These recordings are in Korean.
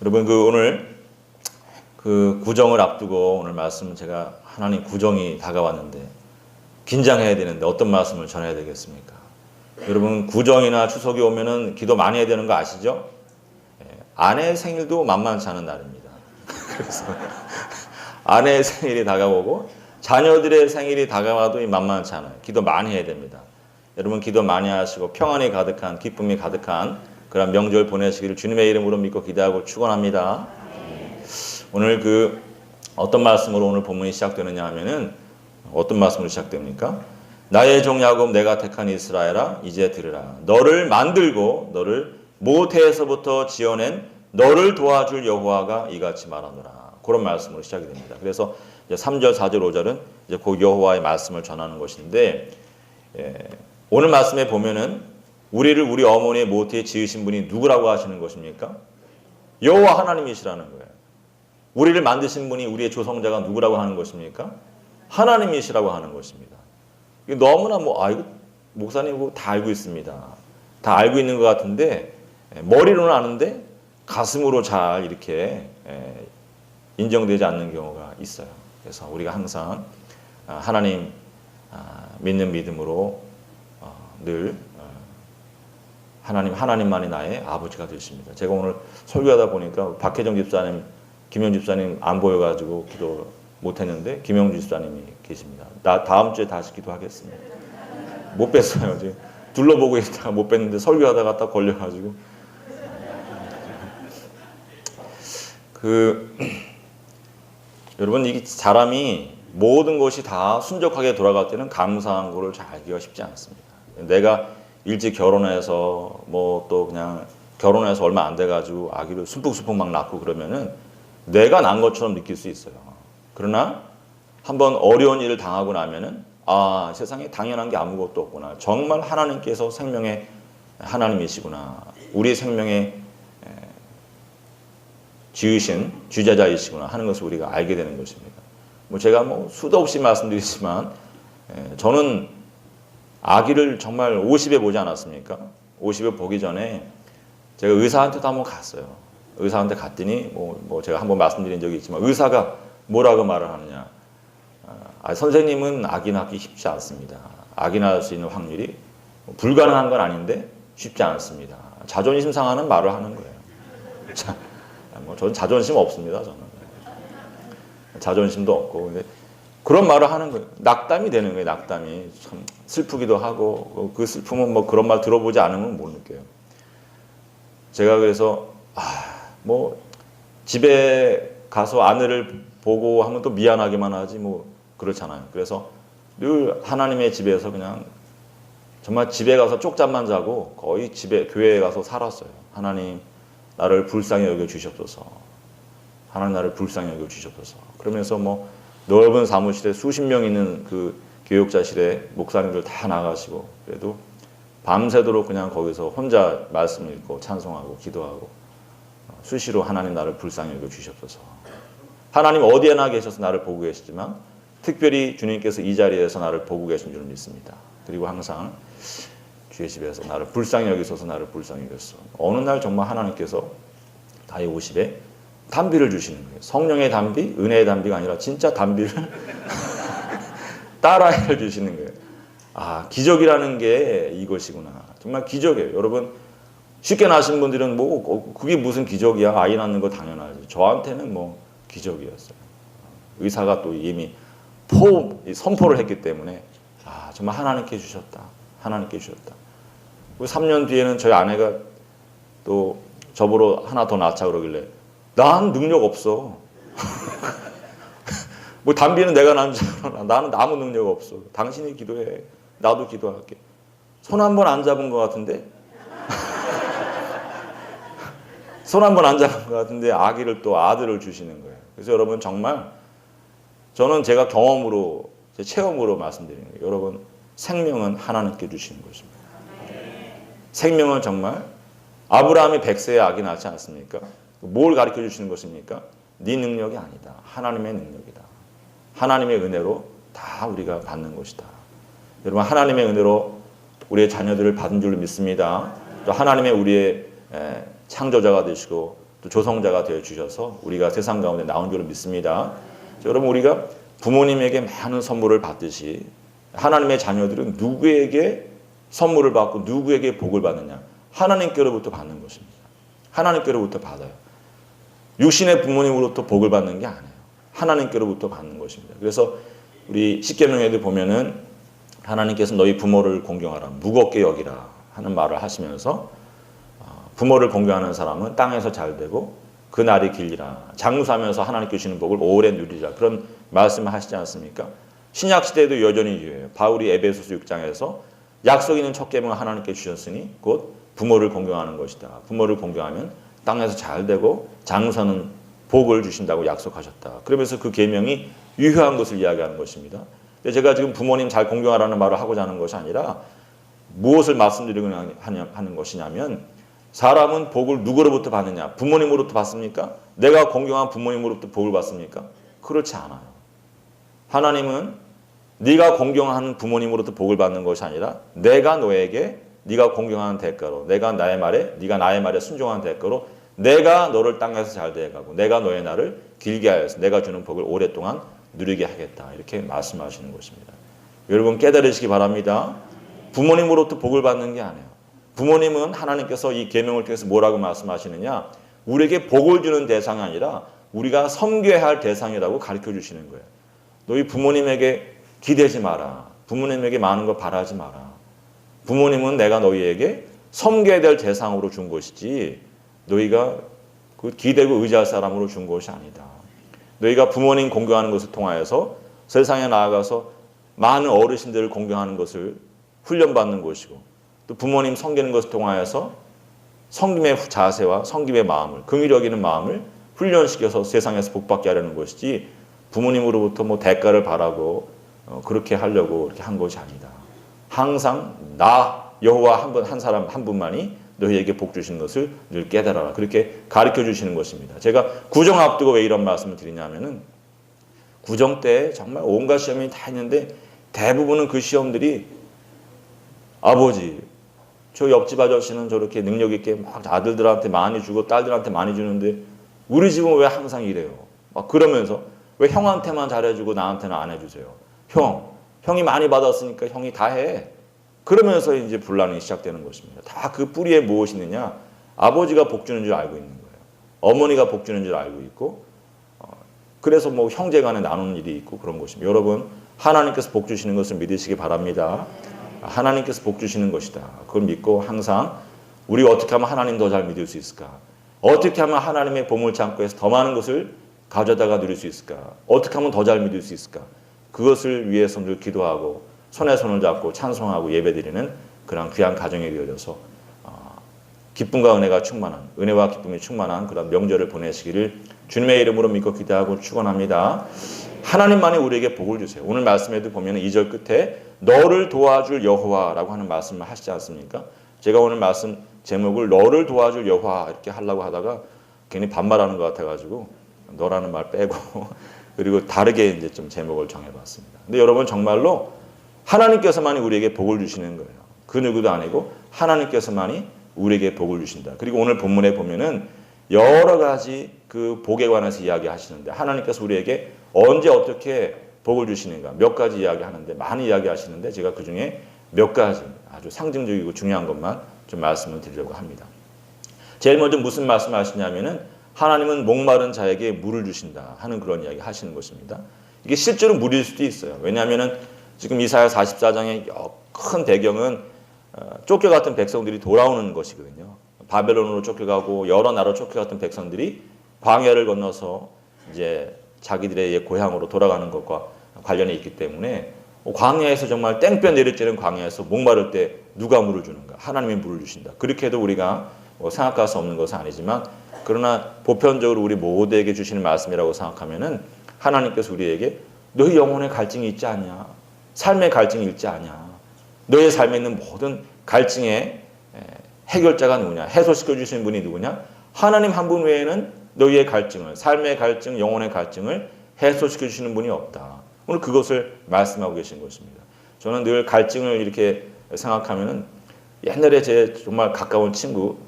여러분 오늘 구정을 앞두고 오늘 말씀 제가 하나님 구정이 다가왔는데 긴장해야 되는데 어떤 말씀을 전해야 되겠습니까? 여러분 구정이나 추석이 오면은 기도 많이 해야 되는 거 아시죠? 아내의 생일도 만만치 않은 날입니다. 그래서 아내의 생일이 다가오고 자녀들의 생일이 다가와도 만만치 않아요. 기도 많이 해야 됩니다. 여러분 기도 많이 하시고 평안이 가득한 기쁨이 가득한 그런 명절 보내시기를 주님의 이름으로 믿고 기도하고 축원합니다. 오늘 어떤 말씀으로 오늘 본문이 시작되느냐 하면은 어떤 말씀으로 시작됩니까? 나의 종 야곱 내가 택한 이스라엘아 이제 들으라. 너를 만들고 너를 모태에서부터 지어낸 너를 도와줄 여호와가 이같이 말하노라. 그런 말씀으로 시작이 됩니다. 그래서 이제 3절, 4절, 5절은 이제 그 여호와의 말씀을 전하는 것인데 오늘 말씀에 보면은 우리를 우리 어머니의 모태에 지으신 분이 누구라고 하시는 것입니까? 여호와 하나님이시라는 거예요. 우리를 만드신 분이 우리의 조성자가 누구라고 하는 것입니까? 하나님이시라고 하는 것입니다. 너무나 이거 목사님 다 알고 있습니다. 다 알고 있는 것 같은데 머리로는 아는데 가슴으로 잘 이렇게 인정되지 않는 경우가 있어요. 그래서 우리가 항상 하나님 믿는 믿음으로 늘 하나님만이 나의 아버지가 되십니다. 제가 오늘 설교하다 보니까 박혜정 집사님, 김영 집사님 안 보여가지고 기도 못했는데 김영주 집사님이 계십니다. 나 다음 주에 다시 기도하겠습니다. 못 뵀어요. 지금 둘러보고 있다가 못 뵀는데 설교하다가 딱 걸려가지고 여러분 이게 사람이 모든 것이 다 순적하게 돌아갈 때는 감사한 거를 잘 알기가 쉽지 않습니다. 내가 일찍 결혼해서 또 그냥 결혼해서 얼마 안 돼가지고 아기를 숨푹숨푹 막 낳고 그러면은 내가 낳은 것처럼 느낄 수 있어요. 그러나 한번 어려운 일을 당하고 나면은 세상에 당연한 게 아무것도 없구나. 정말 하나님께서 생명의 하나님이시구나. 우리 생명의 지으신 주자자이시구나 하는 것을 우리가 알게 되는 것입니다. 제가 수도 없이 말씀드리지만 저는 아기를 정말 50에 보지 않았습니까? 50에 보기 전에 제가 의사한테도 한번 갔어요. 의사한테 갔더니 제가 한번 말씀드린 적이 있지만 의사가 뭐라고 말을 하느냐. 선생님은 아기 낳기 쉽지 않습니다. 아기 낳을 수 있는 확률이 불가능한 건 아닌데 쉽지 않습니다. 자존심 상하는 말을 하는 거예요. 저는 자존심 없습니다. 저는 자존심도 없고 근데 그런 말을 하는 거예요. 낙담이 되는 거예요. 낙담이 참 슬프기도 하고 그 슬픔은 그런 말 들어보지 않으면 못 느껴요. 제가 그래서 집에 가서 아내를 보고 하면 또 미안하기만 하지 그렇잖아요. 그래서 늘 하나님의 집에서 그냥 정말 집에 가서 쪽잠만 자고 거의 교회에 가서 살았어요. 하나님 나를 불쌍히 여겨 주셨소서. 하나님 나를 불쌍히 여겨 주셨소서. 그러면서 넓은 사무실에 수십 명 있는 그 교육자실에 목사님들 다 나가시고 그래도 밤새도록 그냥 거기서 혼자 말씀 읽고 찬송하고 기도하고 수시로 하나님 나를 불쌍히 여겨 주셨소서. 하나님 어디에나 계셔서 나를 보고 계시지만 특별히 주님께서 이 자리에서 나를 보고 계신 줄 믿습니다. 그리고 항상 주의 집에서 나를 불쌍히 여기소서 나를 불쌍히 여기소서. 어느 날 정말 하나님께서 나의 50에 단비를 주시는 거예요. 성령의 단비, 은혜의 단비가 아니라 진짜 단비를 딸아이를 주시는 거예요. 기적이라는 게 이것이구나. 정말 기적이에요. 여러분 쉽게 낳으신 분들은 그게 무슨 기적이야. 아이 낳는 거 당연하지. 저한테는 기적이었어요. 의사가 또 이미 선포를 했기 때문에 정말 하나님께 주셨다. 하나님께 주셨다. 3년 뒤에는 저희 아내가 또 저보러 하나 더 낳자 그러길래 난 능력 없어. 단비는 내가 낳은 줄 알아. 나는 아무 능력 없어. 당신이 기도해. 나도 기도할게. 손 한 번 안 잡은 것 같은데 손 한 번 안 잡은 것 같은데 아들을 주시는 거예요. 그래서 여러분 정말 저는 제가 경험으로 제 체험으로 말씀드리는 거예요. 여러분 생명은 하나님께 주시는 것입니다. 생명은 정말 아브라함이 100세에 아기 낳지 않았습니까? 뭘 가르쳐 주시는 것입니까? 네 능력이 아니다. 하나님의 능력이다. 하나님의 은혜로 다 우리가 받는 것이다. 여러분 하나님의 은혜로 우리의 자녀들을 받은 줄 믿습니다. 또 하나님의 우리의 창조자가 되시고 또 조성자가 되어 주셔서 우리가 세상 가운데 나온 줄 믿습니다. 여러분, 우리가 부모님에게 많은 선물을 받듯이 하나님의 자녀들은 누구에게 선물을 받고 누구에게 복을 받느냐? 하나님께로부터 받는 것입니다. 하나님께로부터 받아요. 육신의 부모님으로부터 복을 받는 게 아니에요. 하나님께로부터 받는 것입니다. 그래서 우리 십계명에도 보면은 하나님께서 너희 부모를 공경하라, 무겁게 여기라 하는 말을 하시면서 부모를 공경하는 사람은 땅에서 잘 되고 그 날이 길리라, 장수하면서 하나님께 주시는 복을 오래 누리라, 그런 말씀을 하시지 않습니까? 신약 시대에도 여전히 유효해요. 바울이 에베소서 6장에서 약속 있는 첫 계명을 하나님께 주셨으니 곧 부모를 공경하는 것이다. 부모를 공경하면 땅에서 잘 되고 장수하는 복을 주신다고 약속하셨다. 그러면서 그 계명이 유효한 것을 이야기하는 것입니다. 근데 제가 지금 부모님 잘 공경하라는 말을 하고자 하는 것이 아니라 무엇을 말씀드리고 하는 것이냐면, 사람은 복을 누구로부터 받느냐? 부모님으로부터 받습니까? 내가 공경한 부모님으로부터 복을 받습니까? 그렇지 않아요. 하나님은 네가 공경하는 부모님으로부터 복을 받는 것이 아니라 내가 너에게 네가 공경하는 대가로, 네가 나의 말에 순종하는 대가로 내가 너를 땅에서 잘 되어가고 내가 너의 날을 길게 하여서 내가 주는 복을 오랫동안 누리게 하겠다, 이렇게 말씀하시는 것입니다. 여러분, 깨달으시기 바랍니다. 부모님으로부터 복을 받는 게 아니에요. 부모님은 하나님께서 이 계명을 통해서 뭐라고 말씀하시느냐? 우리에게 복을 주는 대상이 아니라 우리가 섬겨야 할 대상이라고 가르쳐 주시는 거예요. 너희 부모님에게 기대지 마라. 부모님에게 많은 걸 바라지 마라. 부모님은 내가 너희에게 섬겨야 될 대상으로 준 것이지 너희가 그 기대고 의지할 사람으로 준 것이 아니다. 너희가 부모님 공경하는 것을 통하여서 세상에 나아가서 많은 어르신들을 공경하는 것을 훈련받는 것이고, 또 부모님 섬기는 것을 통하여서 섬김의 자세와 섬김의 마음을, 긍휼히 여기는 마음을 훈련시켜서 세상에서 복받게 하려는 것이지 부모님으로부터 뭐 대가를 바라고 그렇게 하려고 그렇게 한 것이 아니다. 항상 나 여호와 한 사람 한 분만이 너희에게 복 주시는 것을 늘 깨달아라, 그렇게 가르쳐 주시는 것입니다. 제가 구정 앞두고 왜 이런 말씀을 드리냐면은, 구정 때 정말 온갖 시험이 다 있는데 대부분은 그 시험들이 아버지, 저 옆집 아저씨는 저렇게 능력 있게 막 아들들한테 많이 주고 딸들한테 많이 주는데 우리 집은 왜 항상 이래요? 막 그러면서 왜 형한테만 잘해주고 나한테는 안 해주세요? 형이 많이 받았으니까 형이 다 해. 그러면서 이제 분란이 시작되는 것입니다. 다 그 뿌리에 무엇이 있느냐? 아버지가 복 주는 줄 알고 있는 거예요. 어머니가 복 주는 줄 알고 있고, 그래서 뭐 형제간에 나누는 일이 있고 그런 것입니다. 여러분, 하나님께서 복 주시는 것을 믿으시기 바랍니다. 하나님께서 복 주시는 것이다. 그걸 믿고 항상 우리가 어떻게 하면 하나님 더 잘 믿을 수 있을까? 어떻게 하면 하나님의 보물창고에서 더 많은 것을 가져다가 누릴 수 있을까? 어떻게 하면 더 잘 믿을 수 있을까? 그것을 위해서 늘 기도하고 손에 손을 잡고 찬송하고 예배드리는 그런 귀한 가정이 되어져서 기쁨과 은혜가 충만한, 은혜와 기쁨이 충만한 그런 명절을 보내시기를 주님의 이름으로 믿고 기도하고 축원합니다. 하나님만이 우리에게 복을 주세요. 오늘 말씀에도 보면 2절 끝에 너를 도와줄 여호와라고 하는 말씀을 하시지 않습니까? 제가 오늘 말씀 제목을 너를 도와줄 여호와 이렇게 하려고 하다가 괜히 반말하는 것 같아가지고 너라는 말 빼고 그리고 다르게 이제 좀 제목을 정해봤습니다. 근데 여러분, 정말로 하나님께서만이 우리에게 복을 주시는 거예요. 그 누구도 아니고 하나님께서만이 우리에게 복을 주신다. 그리고 오늘 본문에 보면은 여러 가지 그 복에 관해서 이야기하시는데, 하나님께서 우리에게 언제 어떻게 복을 주시는가 몇 가지 이야기하는데, 많이 이야기하시는데 제가 그 중에 몇 가지 아주 상징적이고 중요한 것만 좀 말씀을 드리려고 합니다. 제일 먼저 무슨 말씀을 하시냐면은 하나님은 목마른 자에게 물을 주신다 하는 그런 이야기 하시는 것입니다. 이게 실제로 물일 수도 있어요. 왜냐하면은 지금 이사야 44장의 큰 배경은 쫓겨갔던 백성들이 돌아오는 것이거든요. 바벨론으로 쫓겨가고 여러 나라로 쫓겨갔던 백성들이 광야를 건너서 이제 자기들의 고향으로 돌아가는 것과 관련이 있기 때문에, 광야에서 정말 땡볕 내리쬐는 광야에서 목마를 때 누가 물을 주는가? 하나님이 물을 주신다. 그렇게 해도 우리가 생각할 수 없는 것은 아니지만, 그러나 보편적으로 우리 모두에게 주시는 말씀이라고 생각하면은 하나님께서 우리에게 너희 영혼에 갈증이 있지 않냐? 삶의 갈증이 있지 않냐? 너의 삶에 있는 모든 갈증의 해결자가 누구냐? 해소시켜 주시는 분이 누구냐? 하나님 한 분 외에는 너희의 갈증을, 삶의 갈증, 영혼의 갈증을 해소시켜 주시는 분이 없다. 오늘 그것을 말씀하고 계신 것입니다. 저는 늘 갈증을 이렇게 생각하면은 옛날에 제 정말 가까운 친구,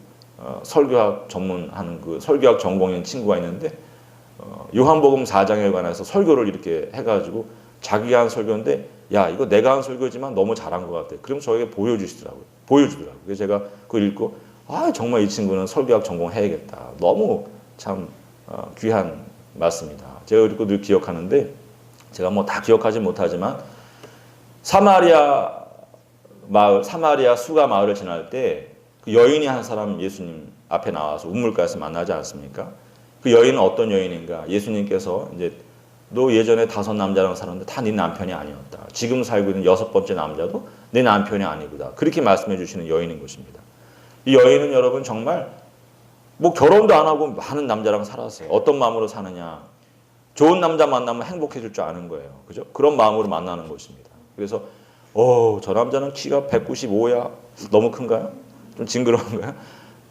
설교학 전문하는 그 설교학 전공인 친구가 있는데 요한복음 4장에 관해서 설교를 이렇게 해가지고 자기가 한 설교인데 야 이거 내가 한 설교지만 너무 잘한 것 같아. 그럼 저에게 보여주더라고요. 그래서 제가 그걸 읽고 아 정말 이 친구는 설교학 전공해야겠다. 너무 참 귀한 말씀이다. 제가 읽고 늘 기억하는데 제가 뭐 다 기억하지 못하지만 사마리아 수가 마을을 지날 때 그 여인이 한 사람 예수님 앞에 나와서 우물가에서 만나지 않습니까? 그 여인은 어떤 여인인가? 예수님께서 이제 너 예전에 5 남자랑 살았는데 다 네 남편이 아니었다. 지금 살고 있는 6번째 남자도 네 남편이 아니구나. 그렇게 말씀해 주시는 여인인 것입니다. 이 여인은 여러분 정말 뭐 결혼도 안 하고 많은 남자랑 살았어요. 어떤 마음으로 사느냐? 좋은 남자 만나면 행복해질 줄 아는 거예요. 그죠? 그런 마음으로 만나는 것입니다. 그래서 저 남자는 키가 195야. 너무 큰가요? 좀 징그러운가요?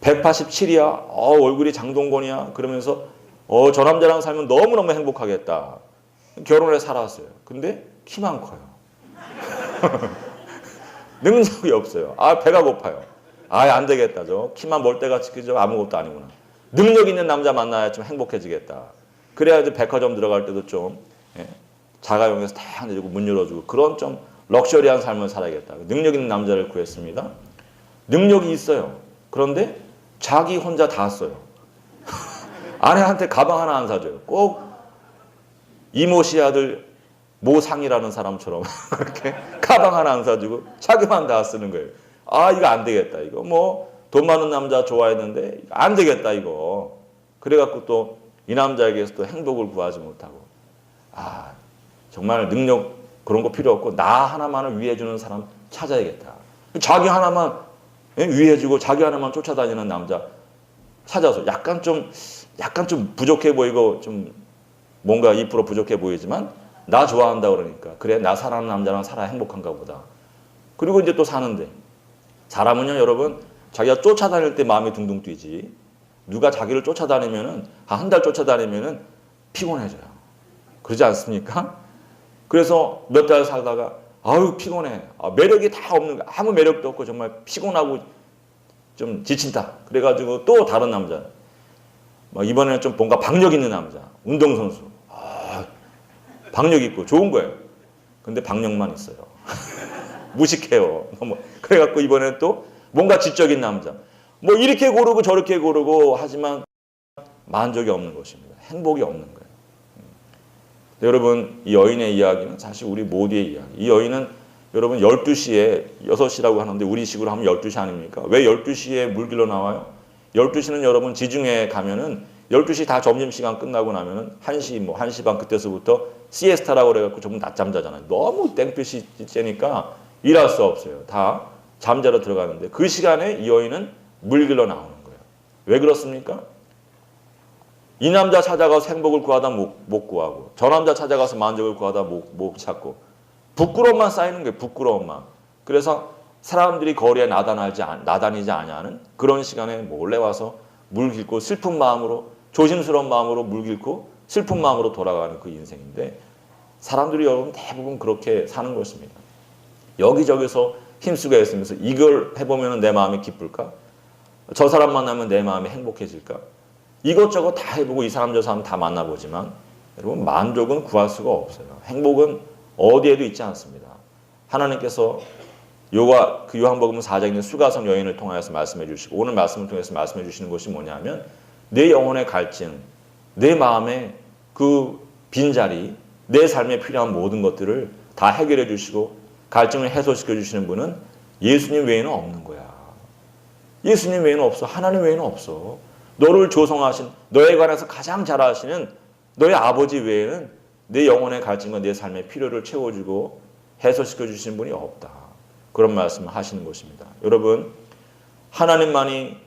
187이야. 얼굴이 장동건이야. 그러면서 저 남자랑 살면 너무너무 행복하겠다. 결혼해 살았어요. 근데 키만 커요. 능력이 없어요. 배가 고파요. 안 되겠다. 저 키만 멀대같이 그저 아무것도 아니구나. 능력 있는 남자 만나야 좀 행복해지겠다. 그래야지 백화점 들어갈 때도 좀 자가용에서 탁 내주고 문 열어주고 그런 좀 럭셔리한 삶을 살아야겠다. 능력 있는 남자를 구했습니다. 능력이 있어요. 그런데 자기 혼자 다 써요. 아내한테 가방 하나 안 사줘요. 꼭 이모 씨 아들 모상이라는 사람처럼 그렇게 가방 하나 안 사주고 자기만 다 쓰는 거예요. 이거 안 되겠다. 이거 뭐 돈 많은 남자 좋아했는데 안 되겠다 이거. 그래갖고 또 이 남자에게서 또 행복을 구하지 못하고 정말 능력 그런 거 필요 없고 나 하나만을 위해주는 사람 찾아야겠다. 자기 하나만 위해주고 자기 하나만 쫓아다니는 남자 찾아서 약간 좀 부족해 보이고 좀 뭔가 2% 부족해 보이지만 나 좋아한다 그러니까 그래 나 사랑하는 남자랑 살아야 행복한가 보다. 그리고 이제 또 사는데 사람은요 여러분 자기가 쫓아다닐 때 마음이 둥둥 뛰지 누가 자기를 쫓아다니면은 한 달 쫓아다니면은 피곤해져요. 그러지 않습니까? 그래서 몇 달 살다가 피곤해. 매력이 다 없는 거야. 아무 매력도 없고 정말 피곤하고 좀 지친다. 그래가지고 또 다른 남자. 이번에는 좀 뭔가 박력 있는 남자. 운동선수. 박력 있고 좋은 거예요. 근데 박력만 있어요. 무식해요. 그래갖고 이번에는 또 뭔가 지적인 남자. 뭐 이렇게 고르고 저렇게 고르고 하지만 만족이 없는 것입니다. 행복이 없는 거예요. 여러분 이 여인의 이야기는 사실 우리 모두의 이야기. 이 여인은 여러분 12시에 6시라고 하는데 우리식으로 하면 12시 아닙니까? 왜 12시에 물길로 나와요? 12시는 여러분 지중해 가면은 12시 다 점심시간 끝나고 나면은 1시 1시 반 그때서부터 시에스타라고 그래갖고 전부 낮잠 자잖아요. 너무 땡볕이 쬐니까 일할 수 없어요. 다 잠자러 들어가는데 그 시간에 이 여인은 물길로 나오는 거예요. 왜 그렇습니까? 이 남자 찾아가서 행복을 구하다 못 구하고 저 남자 찾아가서 만족을 구하다 못 찾고 부끄러움만 쌓이는 거예요. 부끄러움만. 그래서 사람들이 거리에 나다니지 아니하는 그런 시간에 몰래 와서 물 깃고 슬픈 마음으로 조심스러운 마음으로 물 깃고 슬픈 마음으로 돌아가는 그 인생인데 사람들이 여러분 대부분 그렇게 사는 것입니다. 여기저기서 힘쓰고 애쓰면서 이걸 해보면 내 마음이 기쁠까? 저 사람 만나면 내 마음이 행복해질까? 이것저것 다 해보고 이 사람 저 사람 다 만나보지만 여러분 만족은 구할 수가 없어요. 행복은 어디에도 있지 않습니다. 하나님께서 요한복음 4장에 있는 수가성 여인을 통하여서 말씀해 주시고 오늘 말씀을 통해서 말씀해 주시는 것이 뭐냐면 내 영혼의 갈증, 내 마음의 그 빈자리, 내 삶에 필요한 모든 것들을 다 해결해 주시고 갈증을 해소시켜 주시는 분은 예수님 외에는 없는 거야. 예수님 외에는 없어. 하나님 외에는 없어. 너를 조성하신, 너에 관해서 가장 잘 아시는 너의 아버지 외에는 내 영혼의 갈증과 내 삶의 필요를 채워주고 해소시켜 주시는 분이 없다. 그런 말씀을 하시는 것입니다. 여러분, 하나님만이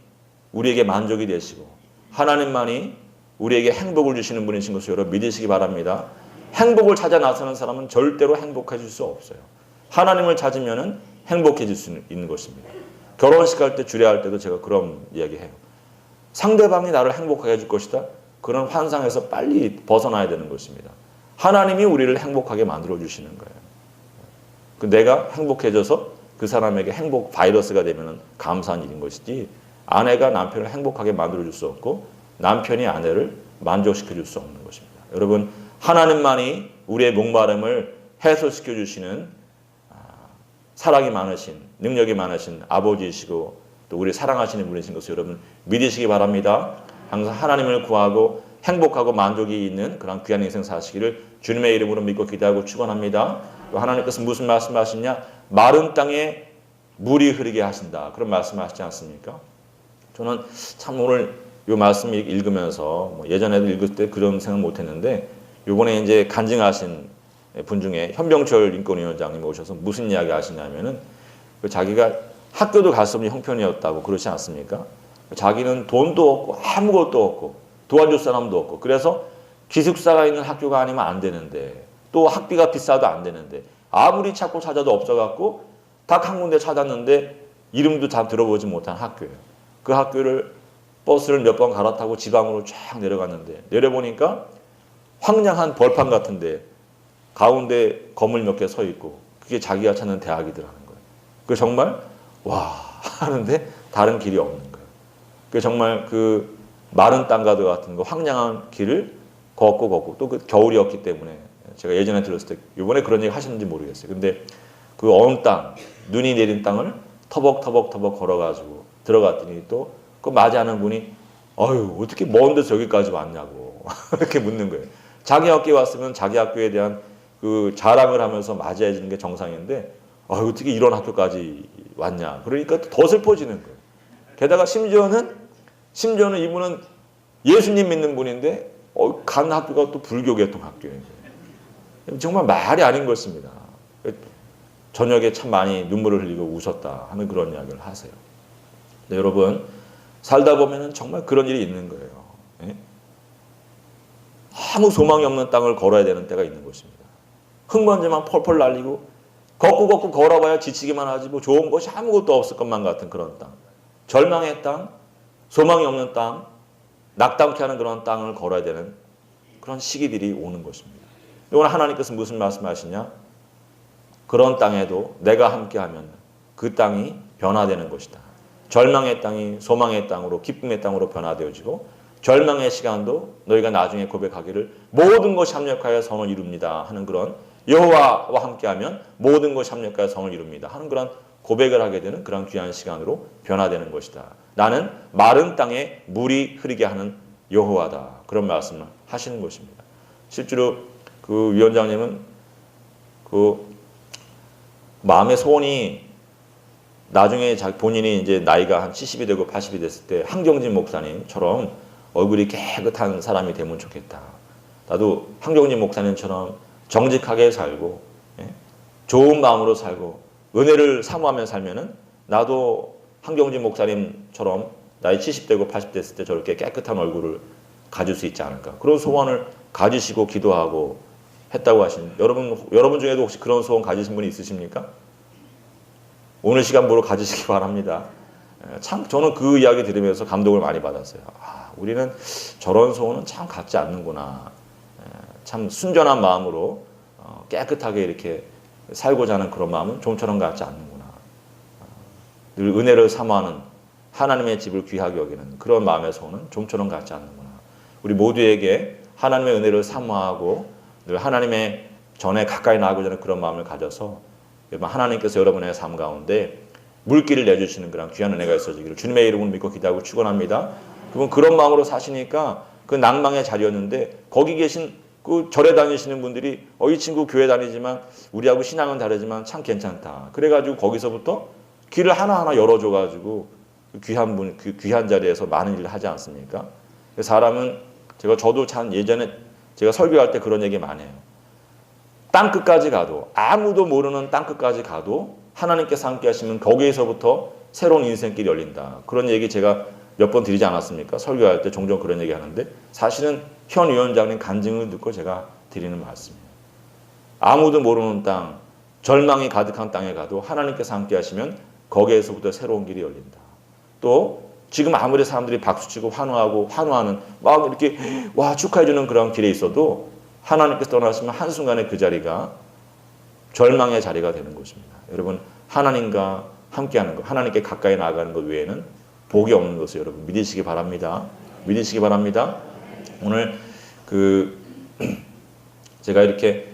우리에게 만족이 되시고 하나님만이 우리에게 행복을 주시는 분이신 것을 여러분 믿으시기 바랍니다. 행복을 찾아 나서는 사람은 절대로 행복해질 수 없어요. 하나님을 찾으면 행복해질 수 있는 것입니다. 결혼식 할 때 주례할 때도 제가 그런 이야기해요. 상대방이 나를 행복하게 해줄 것이다. 그런 환상에서 빨리 벗어나야 되는 것입니다. 하나님이 우리를 행복하게 만들어 주시는 거예요. 내가 행복해져서 그 사람에게 행복 바이러스가 되면 감사한 일인 것이지 아내가 남편을 행복하게 만들어줄 수 없고 남편이 아내를 만족시켜줄 수 없는 것입니다. 여러분, 하나님만이 우리의 목마름을 해소시켜 주시는 사랑이 많으신, 능력이 많으신 아버지이시고 또 우리 사랑하시는 분이신 것을 여러분 믿으시기 바랍니다. 항상 하나님을 구하고 행복하고 만족이 있는 그런 귀한 인생 사시기를 주님의 이름으로 믿고 기도하고 축원합니다. 또 하나님께서 무슨 말씀하시냐? 마른 땅에 물이 흐르게 하신다. 그런 말씀하시지 않습니까? 저는 참 오늘 이 말씀 읽으면서 예전에도 읽을 때 그런 생각 못했는데 이번에 이제 간증하신 분 중에 현병철 인권위원장님 오셔서 무슨 이야기 하시냐면은 자기가 학교도 갈 수 없는 형편이었다고 그렇지 않습니까? 자기는 돈도 없고 아무것도 없고 도와줄 사람도 없고 그래서 기숙사가 있는 학교가 아니면 안 되는데 또 학비가 비싸도 안 되는데 아무리 찾고 찾아도 없어갖고 딱 한 군데 찾았는데 이름도 다 들어보지 못한 학교예요. 그 학교를 버스를 몇 번 갈아타고 지방으로 쫙 내려갔는데 내려보니까 황량한 벌판 같은데 가운데 건물 몇 개 서 있고 그게 자기가 찾는 대학이더라는 거예요. 그 정말 와 하는데 다른 길이 없는 거예요. 그 정말 그 마른 땅가드 같은 거 황량한 길을 걷고 또 그 겨울이었기 때문에 제가 예전에 들었을 때 이번에 그런 얘기 하셨는지 모르겠어요. 근데 그 어느 땅 눈이 내린 땅을 터벅 걸어가지고 들어갔더니 또 그 맞이하는 분이 어휴 어떻게 먼 데서 여기까지 왔냐고 이렇게 묻는 거예요. 자기 학교에 왔으면 자기 학교에 대한 그 자랑을 하면서 맞이해 주는 게 정상인데 어떻게 이런 학교까지 왔냐. 그러니까 더 슬퍼지는 거예요. 게다가 심지어는 이분은 예수님 믿는 분인데 간 학교가 또 불교계통 학교예요. 정말 말이 아닌 것입니다. 저녁에 참 많이 눈물을 흘리고 웃었다 하는 그런 이야기를 하세요. 네, 여러분 살다 보면은 정말 그런 일이 있는 거예요. 예? 아무 소망이 없는 땅을 걸어야 되는 때가 있는 것입니다. 흙먼지만 펄펄 날리고 걷고 걸어봐야 지치기만 하지 뭐 좋은 것이 아무것도 없을 것만 같은 그런 땅. 절망의 땅, 소망이 없는 땅, 낙담케 하는 그런 땅을 걸어야 되는 그런 시기들이 오는 것입니다. 오늘 하나님께서 무슨 말씀하시냐? 그런 땅에도 내가 함께하면 그 땅이 변화되는 것이다. 절망의 땅이 소망의 땅으로 기쁨의 땅으로 변화되어지고 절망의 시간도 너희가 나중에 고백하기를 모든 것이 합력하여 성을 이룹니다 하는 그런 여호와와 함께하면 모든 것이 합력하여 성을 이룹니다 하는 그런 고백을 하게 되는 그런 귀한 시간으로 변화되는 것이다. 나는 마른 땅에 물이 흐르게 하는 여호와다. 그런 말씀을 하시는 것입니다. 실제로 그 위원장님은 그 마음의 소원이 나중에 본인이 이제 나이가 한 70이 되고 80이 됐을 때 한경진 목사님처럼 얼굴이 깨끗한 사람이 되면 좋겠다. 나도 한경진 목사님처럼 정직하게 살고 좋은 마음으로 살고 은혜를 사모하며 살면은 나도 한경진 목사님처럼 나이 70되고 80 됐을 때 저렇게 깨끗한 얼굴을 가질 수 있지 않을까. 그런 소원을 가지시고 기도하고 했다고 하신 여러분 중에도 혹시 그런 소원 가지신 분이 있으십니까? 오늘 시간 보러 가지시기 바랍니다. 참 저는 그 이야기 들으면서 감동을 많이 받았어요. 우리는 저런 소원은 참 갖지 않는구나. 참 순전한 마음으로 깨끗하게 이렇게 살고자 하는 그런 마음은 좀처럼 갖지 않는구나. 늘 은혜를 사모하는 하나님의 집을 귀하게 여기는 그런 마음의 소원은 좀처럼 갖지 않는구나. 우리 모두에게 하나님의 은혜를 사모하고 늘 하나님의 전에 가까이 나가고자 하는 그런 마음을 가져서 하나님께서 여러분의 삶 가운데 물길을 내주시는 그런 귀한 은혜가 있어지기를 주님의 이름으로 믿고 기도하고 축원합니다. 그분 그런 마음으로 사시니까 그 낭망의 자리였는데 거기 계신 그 절에 다니시는 분들이 이 친구 교회 다니지만 우리하고 신앙은 다르지만 참 괜찮다. 그래가지고 거기서부터 길을 하나하나 열어줘가지고 그 귀한 자리에서 많은 일을 하지 않습니까? 사람은 저도 참 예전에 제가 설교할 때 그런 얘기 많이 해요. 땅끝까지 가도 아무도 모르는 땅끝까지 가도 하나님께서 함께 하시면 거기에서부터 새로운 인생길이 열린다. 그런 얘기 제가 몇 번 드리지 않았습니까? 설교할 때 종종 그런 얘기 하는데 사실은 현 위원장님 간증을 듣고 제가 드리는 말씀이에요. 아무도 모르는 땅, 절망이 가득한 땅에 가도 하나님께서 함께 하시면 거기에서부터 새로운 길이 열린다. 또 지금 아무리 사람들이 박수치고 환호하는 막 이렇게 와 축하해주는 그런 길에 있어도 하나님께서 떠나시면 한순간에 그 자리가 절망의 자리가 되는 것입니다. 여러분 하나님과 함께하는 것, 하나님께 가까이 나아가는 것 외에는 복이 없는 것을 여러분 믿으시기 바랍니다. 믿으시기 바랍니다. 오늘 제가 이렇게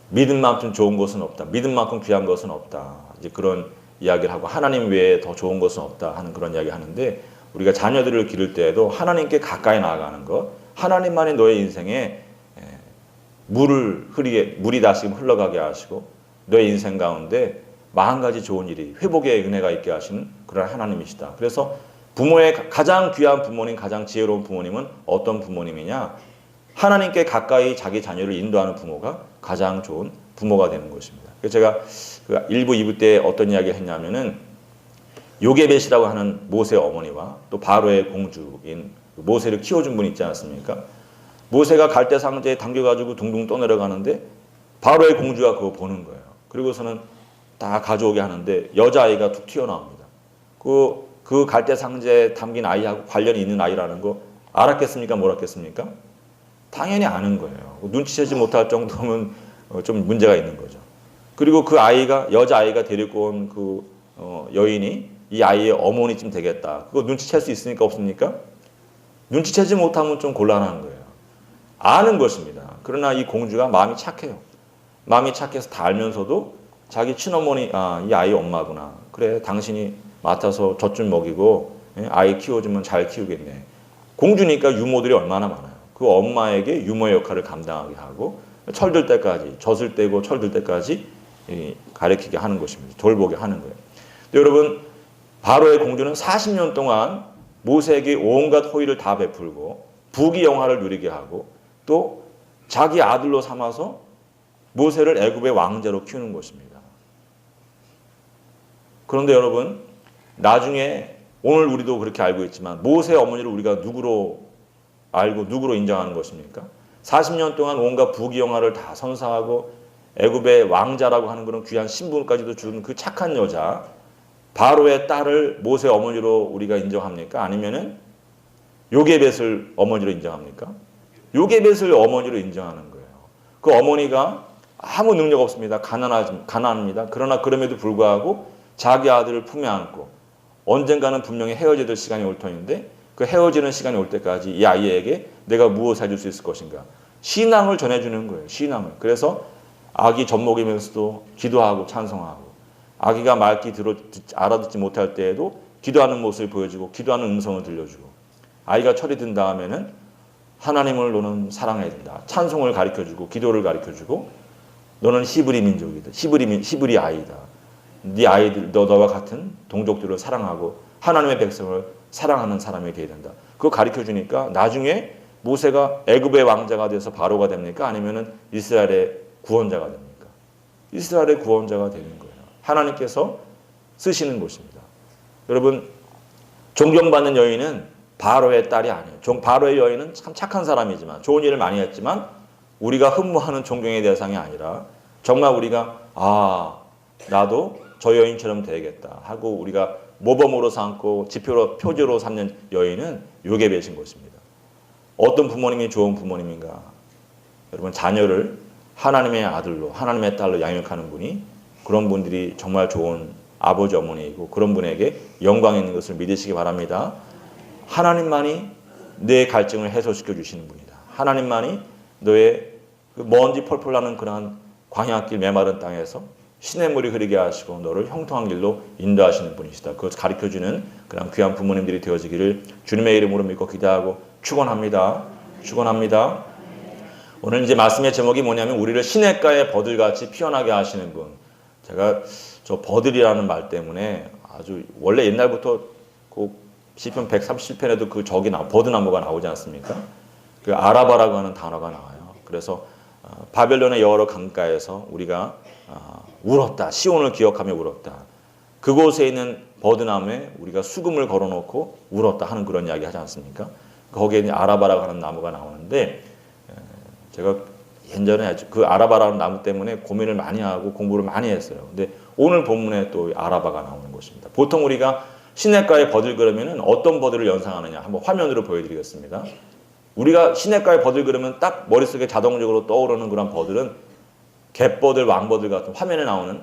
믿음만큼 좋은 것은 없다. 믿음만큼 귀한 것은 없다. 이제 그런 이야기를 하고 하나님 외에 더 좋은 것은 없다 하는 그런 이야기 하는데, 우리가 자녀들을 기를 때에도 하나님께 가까이 나아가는 것, 하나님만이 너의 인생에 물이 다시금 흘러가게 하시고 너의 인생 가운데 40가지 좋은 일이, 회복의 은혜가 있게 하시는 그런 하나님이시다. 그래서 부모의 가장 귀한 부모님, 가장 지혜로운 부모님은 어떤 부모님이냐? 하나님께 가까이 자기 자녀를 인도하는 부모가 가장 좋은 부모가 되는 것입니다. 그래서 제가 1부, 2부 때 어떤 이야기를 했냐면은 요게벳이라고 하는 모세의 어머니와 또 바로의 공주인 모세를 키워준 분이 있지 않습니까? 모세가 갈대 상자에 당겨가지고 둥둥 떠내려가는데 바로의 공주가 그거 보는 거예요. 그리고서는 다 가져오게 하는데 여자아이가 툭 튀어나옵니다. 그 갈대 상자에 담긴 아이하고 관련이 있는 아이라는 거 알았겠습니까? 몰랐겠습니까? 당연히 아는 거예요. 눈치채지 못할 정도면 좀 문제가 있는 거죠. 그리고 그 아이가, 여자아이가 데리고 온 그 여인이 이 아이의 어머니쯤 되겠다. 그거 눈치챌 수 있습니까? 없습니까? 눈치채지 못하면 좀 곤란한 거예요. 아는 것입니다. 그러나 이 공주가 마음이 착해요. 마음이 착해서 다 알면서도 자기 친어머니, 이 아이 엄마구나. 그래, 당신이 맡아서 젖 좀 먹이고 아이 키워주면 잘 키우겠네. 공주니까 유모들이 얼마나 많아요. 그 엄마에게 유모의 역할을 감당하게 하고 철들 때까지, 젖을 떼고 철들 때까지 가르치게 하는 것입니다. 돌보게 하는 거예요. 근데 여러분, 바로의 공주는 40년 동안 모세에게 온갖 호의를 다 베풀고 부귀영화를 누리게 하고 또 자기 아들로 삼아서 모세를 애굽의 왕자로 키우는 것입니다. 그런데 여러분, 나중에 오늘 우리도 그렇게 알고 있지만 모세의 어머니를 우리가 누구로 알고 누구로 인정하는 것입니까? 40년 동안 온갖 부귀영화를 다 선사하고 애굽의 왕자라고 하는 그런 귀한 신분까지도 준 그 착한 여자 바로의 딸을 모세의 어머니로 우리가 인정합니까? 아니면은 요게벳을 어머니로 인정합니까? 요게벳을 어머니로 인정하는 거예요. 그 어머니가 아무 능력 없습니다. 가난합니다. 그러나 그럼에도 불구하고 자기 아들을 품에 안고 언젠가는 분명히 헤어져야 될 시간이 올 터인데 그 헤어지는 시간이 올 때까지 이 아이에게 내가 무엇을 해줄 수 있을 것인가? 신앙을 전해주는 거예요. 신앙을. 그래서 아기 젖 먹이면서도 기도하고 찬송하고 아기가 말귀 알아듣지 못할 때에도 기도하는 모습을 보여주고 기도하는 음성을 들려주고 아이가 철이 든 다음에는 하나님을 너는 사랑해야 된다. 찬송을 가르쳐주고 기도를 가르쳐주고 너는 히브리 민족이다. 히브리 아이다. 네 아이들 너와 같은 동족들을 사랑하고 하나님의 백성을 사랑하는 사람이 되어야 된다. 그거 가르쳐주니까 나중에 모세가 애굽의 왕자가 돼서 바로가 됩니까? 아니면은 이스라엘의 구원자가 됩니까? 이스라엘의 구원자가 되는 거예요. 하나님께서 쓰시는 것입니다. 여러분, 존경받는 여인은 바로의 딸이 아니에요. 바로의 여인은 참 착한 사람이지만 좋은 일을 많이 했지만 우리가 흠모하는 존경의 대상이 아니라 정말 우리가 나도 저 여인처럼 되겠다 하고 우리가 모범으로 삼고 표제로 삼는 여인은 요게벳인 것입니다. 어떤 부모님이 좋은 부모님인가? 여러분, 자녀를 하나님의 아들로 하나님의 딸로 양육하는 분이 그런 분들이 정말 좋은 아버지 어머니이고 그런 분에게 영광이 있는 것을 믿으시기 바랍니다. 하나님만이 내 갈증을 해소시켜 주시는 분이다. 하나님만이 너의 먼지 펄펄 나는 그러한 광야길 메마른 땅에서 시냇물이 흐르게 하시고 너를 형통한 길로 인도하시는 분이시다. 그것을 가르쳐주는 그런 귀한 부모님들이 되어지기를 주님의 이름으로 믿고 기도하고 축원합니다. 축원합니다. 오늘 이제 말씀의 제목이 뭐냐면 우리를 시냇가의 버들같이 피어나게 하시는 분. 제가 저 버들이라는 말 때문에 아주 원래 옛날부터 그 시편 137편에도 그 버드나무가 나오지 않습니까? 그 아라바라고 하는 단어가 나와요. 그래서 바벨론의 여러 강가에서 우리가 울었다. 시온을 기억하며 울었다. 그곳에 있는 버드나무에 우리가 수금을 걸어놓고 울었다 하는 그런 이야기 하지 않습니까? 거기에 아라바라고 하는 나무가 나오는데 제가 예전에 그 아라바라는 나무 때문에 고민을 많이 하고 공부를 많이 했어요. 근데 오늘 본문에 또 아라바가 나오는 것입니다. 보통 우리가 시냇가에 버들 그러면은 어떤 버들을 연상하느냐 한번 화면으로 보여드리겠습니다. 우리가 시냇가에 버들 그러면 딱 머릿속에 자동적으로 떠오르는 그런 버들은 갯버들, 왕버들 같은 화면에 나오는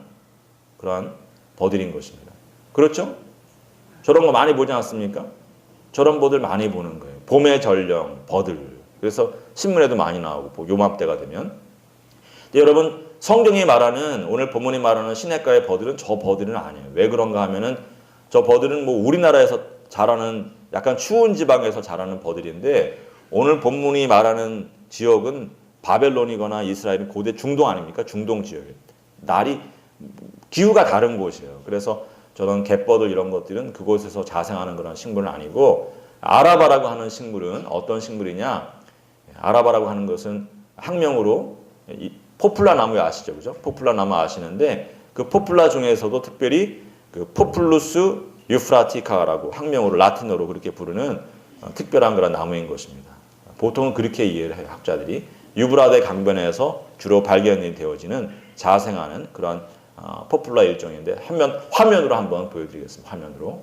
그러한 버들인 것입니다. 그렇죠? 저런 거 많이 보지 않습니까? 저런 버들 많이 보는 거예요. 봄의 전령, 버들. 그래서 신문에도 많이 나오고 요맘때가 되면. 근데 여러분 성경이 말하는 오늘 본문이 말하는 시냇가의 버들은 저 버들은 아니에요. 왜 그런가 하면은 저 버들은 뭐 우리나라에서 자라는 약간 추운 지방에서 자라는 버들인데 오늘 본문이 말하는 지역은 바벨론이거나 이스라엘은 고대 중동 아닙니까? 중동 지역이에요. 날이 기후가 다른 곳이에요. 그래서 저런 갯버들 이런 것들은 그곳에서 자생하는 그런 식물은 아니고 아라바라고 하는 식물은 어떤 식물이냐? 아라바라고 하는 것은 학명으로 포플라 나무 아시죠? 그죠? 포플라 나무 아시는데 그 포플라 중에서도 특별히 그 포플루스 유프라티카라고 학명으로 라틴어로 그렇게 부르는 특별한 그런 나무인 것입니다. 보통은 그렇게 이해를 해요. 학자들이. 유브라데 강변에서 주로 발견이 되어지는 자생하는 그런 포플라 일종인데 화면으로 한번 보여드리겠습니다. 화면으로.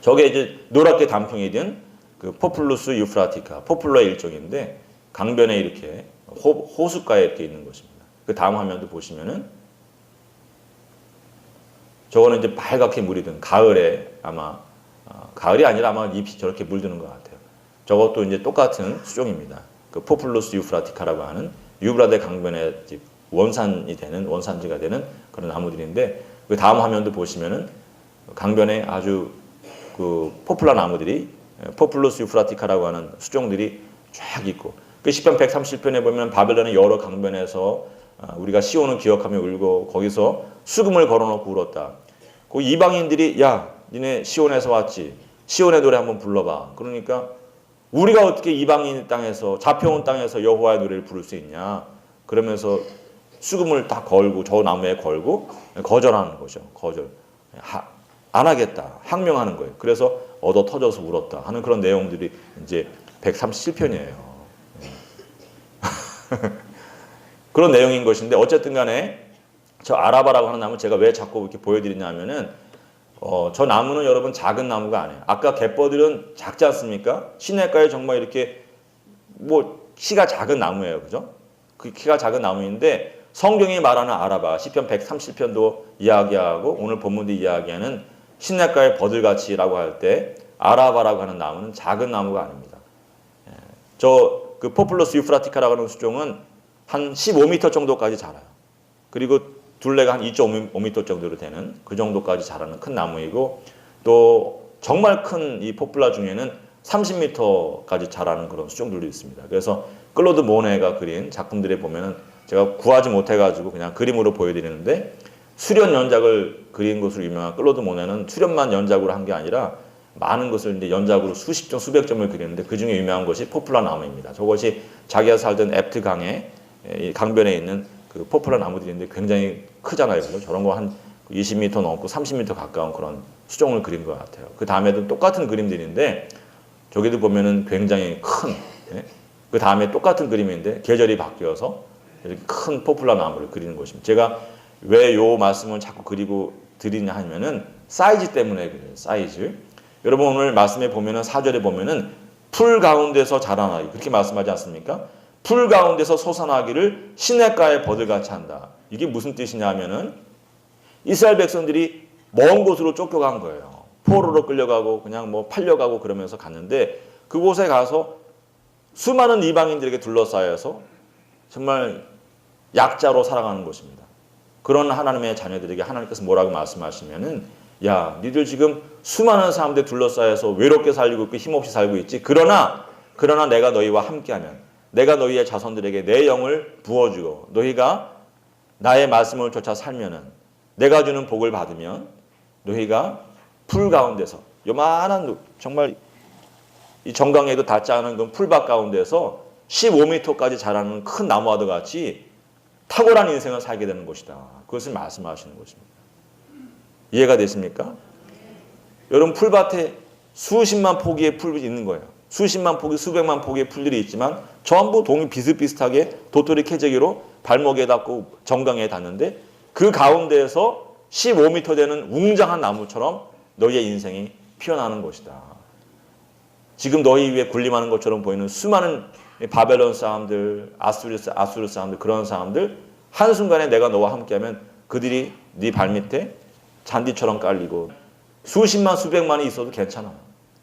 저게 이제 노랗게 단풍이 든 그 포플루스 유프라티카, 포플라 일종인데 강변에 이렇게 호숫가에 이렇게 있는 것입니다. 그 다음 화면도 보시면은 저거는 이제 빨갛게 물이 든 가을에 아마 가을이 아니라 아마 잎이 저렇게 물드는 것 같아요. 저것도 이제 똑같은 수종입니다. 그 포플루스 유프라티카라고 하는 유브라데 강변에 원산이 되는 원산지가 되는 그런 나무들인데 그 다음 화면도 보시면은 강변에 아주 그 포플라 나무들이 포플루스 유프라티카라고 하는 수종들이 쫙 있고 그 시편 130편에 보면 바벨론의 여러 강변에서 우리가 시온을 기억하며 울고 거기서 수금을 걸어놓고 울었다. 그 이방인들이 야 니네 시온에서 왔지 시온의 노래 한번 불러봐. 그러니까 우리가 어떻게 이방인 땅에서 잡혀온 땅에서 여호와의 노래를 부를 수 있냐. 그러면서 수금을 다 걸고 저 나무에 걸고 거절하는 거죠. 거절. 안 하겠다. 항명하는 거예요. 그래서 얻어 터져서 울었다 하는 그런 내용들이 이제 137편이에요. 그런 내용인 것인데 어쨌든 간에 저 아라바라고 하는 나무 제가 왜 자꾸 이렇게 보여드리냐면은 저 나무는 여러분 작은 나무가 아니에요. 아까 갯버들은 작지 않습니까? 시냇가에 정말 이렇게 뭐 키가 작은 나무예요. 그죠? 그 키가 작은 나무인데 성경이 말하는 아라바 시편 130편도 이야기하고 오늘 본문도 이야기하는 시냇가의 버들같이라고 할 때 아라바라고 하는 나무는 작은 나무가 아닙니다. 저 그 포플러스 유프라티카라고 하는 수종은 한 15m 정도까지 자라요. 그리고 둘레가 한 2.5m 정도로 되는 그 정도까지 자라는 큰 나무이고 또 정말 큰 이 포플라 중에는 30m까지 자라는 그런 수종들도 있습니다. 그래서 클로드 모네가 그린 작품들에 보면은 제가 구하지 못해가지고 그냥 그림으로 보여드리는데 수련 연작을 그린 것으로 유명한 클로드 모네는 수련만 연작으로 한 게 아니라 많은 것을 이제 연작으로 수십 점, 수백 점을 그리는데 그 중에 유명한 것이 포플라 나무입니다. 저것이 자기가 살던 앱트 강의 강변에 있는 그 포플라 나무들인데 굉장히 크잖아요. 그래서 저런 거 한 20m 넘고 30m 가까운 그런 수종을 그린 것 같아요. 그 다음에도 똑같은 그림들인데 저기도 보면은 굉장히 큰, 그 다음에 똑같은 그림인데 계절이 바뀌어서 이렇게 큰 포플라 나무를 그리는 것입니다. 제가 왜 요 말씀을 자꾸 그리고 드리냐 하면은 사이즈 때문에 그래요. 사이즈. 여러분 오늘 말씀에 보면은 4절에 보면은 풀 가운데서 자라나기 그렇게 말씀하지 않습니까? 풀 가운데서 솟아나기를 시냇가의 버들같이 한다. 이게 무슨 뜻이냐 하면은 이스라엘 백성들이 먼 곳으로 쫓겨간 거예요. 포로로 끌려가고 그냥 뭐 팔려가고 그러면서 갔는데 그곳에 가서 수많은 이방인들에게 둘러싸여서 정말 약자로 살아가는 것입니다. 그런 하나님의 자녀들에게 하나님께서 뭐라고 말씀하시면은 야, 니들 지금 수많은 사람들 둘러싸여서 외롭게 살고 있고 힘없이 살고 있지. 그러나 내가 너희와 함께하면 내가 너희의 자손들에게 내 영을 부어주고 너희가 나의 말씀을 쫓아 살면은 내가 주는 복을 받으면 너희가 풀 가운데서 요만한 정말 이 정강에도 닿지 않은 그 풀밭 가운데서 15m까지 자라는 큰 나무와도 같이 탁월한 인생을 살게 되는 것이다. 그것을 말씀하시는 것입니다. 이해가 되십니까? 여러분 풀밭에 수십만 포기의 풀이 있는 거예요. 수십만 포기, 수백만 포기의 풀들이 있지만 전부 동이 비슷비슷하게 도토리 캐재기로 발목에 닿고 정강에 닿는데 그 가운데에서 15m 되는 웅장한 나무처럼 너희의 인생이 피어나는 것이다. 지금 너희 위에 군림하는 것처럼 보이는 수많은 바벨론 사람들, 아수르 사람들 그런 사람들 한순간에 내가 너와 함께하면 그들이 네 발밑에 잔디처럼 깔리고 수십만 수백만이 있어도 괜찮아요.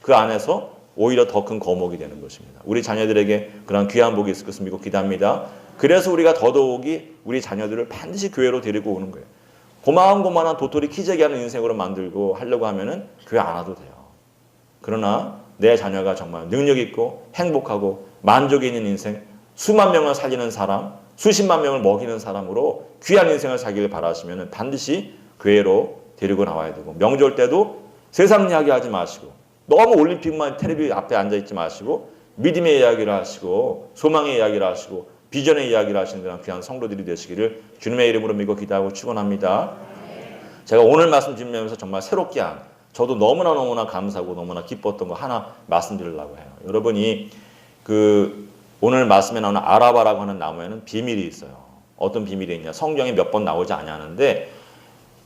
그 안에서 오히려 더 큰 거목이 되는 것입니다. 우리 자녀들에게 그런 귀한 복이 있을 것을 믿고 기도합니다. 그래서 우리가 더더욱이 우리 자녀들을 반드시 교회로 데리고 오는 거예요. 고만고만한 도토리 키재기 하는 인생으로 만들고 하려고 하면은 교회 안 와도 돼요. 그러나 내 자녀가 정말 능력 있고 행복하고 만족이 있는 인생, 수만 명을 살리는 사람, 수십만 명을 먹이는 사람으로 귀한 인생을 살기를 바라시면 반드시 교회로 데리고 나와야 되고, 명절 때도 세상 이야기 하지 마시고 너무 올림픽만 텔레비 앞에 앉아있지 마시고 믿음의 이야기를 하시고 소망의 이야기를 하시고 비전의 이야기를 하시는 그런 귀한 성도들이 되시기를 주님의 이름으로 믿고 기도하고 축원합니다. 제가 오늘 말씀 드리면서 정말 새롭게 한, 저도 너무나 감사하고 너무나 기뻤던 거 하나 말씀드리려고 해요. 여러분이 오늘 말씀에 나오는 아라바라고 하는 나무에는 비밀이 있어요. 어떤 비밀이 있냐? 성경에 몇 번 나오지 않았는데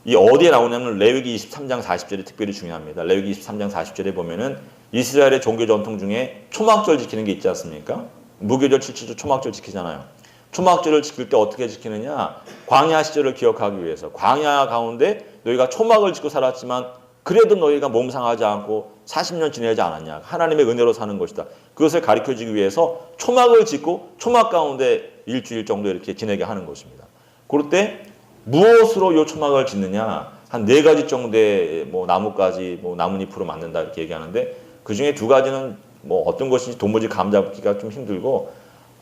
이 어디에 나오냐면 레위기 23장 40절이 특별히 중요합니다. 레위기 23장 40절에 보면은 이스라엘의 종교 전통 중에 초막절 지키는 게 있지 않습니까? 무교절 7.7조 초막절 지키잖아요. 초막절을 지킬 때 어떻게 지키느냐? 광야 시절을 기억하기 위해서, 광야 가운데 너희가 초막을 짓고 살았지만 그래도 너희가 몸 상하지 않고 40년 지내지 않았냐? 하나님의 은혜로 사는 것이다. 그것을 가르쳐주기 위해서 초막을 짓고 초막 가운데 일주일 정도 이렇게 지내게 하는 것입니다. 그럴 때 무엇으로 이 초막을 짓느냐? 한 4가지 정도의 나뭇가지, 나뭇잎으로 만든다 이렇게 얘기하는데 그 중에 2가지는 어떤 것인지 도무지 감잡기가 좀 힘들고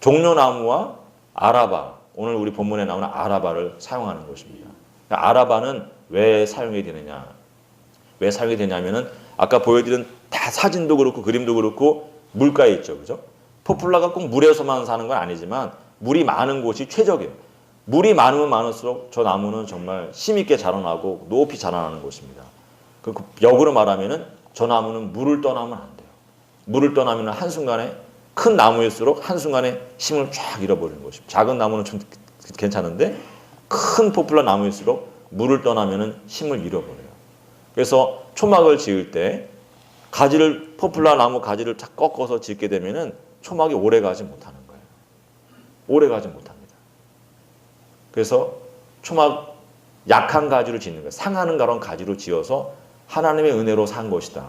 종려나무와 아라바, 오늘 우리 본문에 나오는 아라바를 사용하는 것입니다. 아라바는 왜 사용이 되느냐? 왜 사용이 되냐면은 아까 보여드린 다 사진도 그렇고 그림도 그렇고 물가에 있죠, 그죠? 포플라가 꼭 물에서만 사는 건 아니지만 물이 많은 곳이 최적이에요. 물이 많으면 많을수록 저 나무는 정말 힘있게 자라나고 높이 자라나는 곳입니다. 그 역으로 말하면은 저 나무는 물을 떠나면 안 돼요. 물을 떠나면 한순간에 큰 나무일수록 한순간에 힘을 쫙 잃어버리는 것입니다. 작은 나무는 좀 괜찮은데 큰 포플라 나무일수록 물을 떠나면 힘을 잃어버려요. 그래서 초막을 지을 때 포플라 나무 가지를 쫙 꺾어서 짓게 되면은 초막이 오래 가지 못하는 거예요. 오래 가지 못합니다. 그래서 초막 약한 가지로 짓는 거예요. 상하는 그런 가지로 지어서 하나님의 은혜로 산 것이다.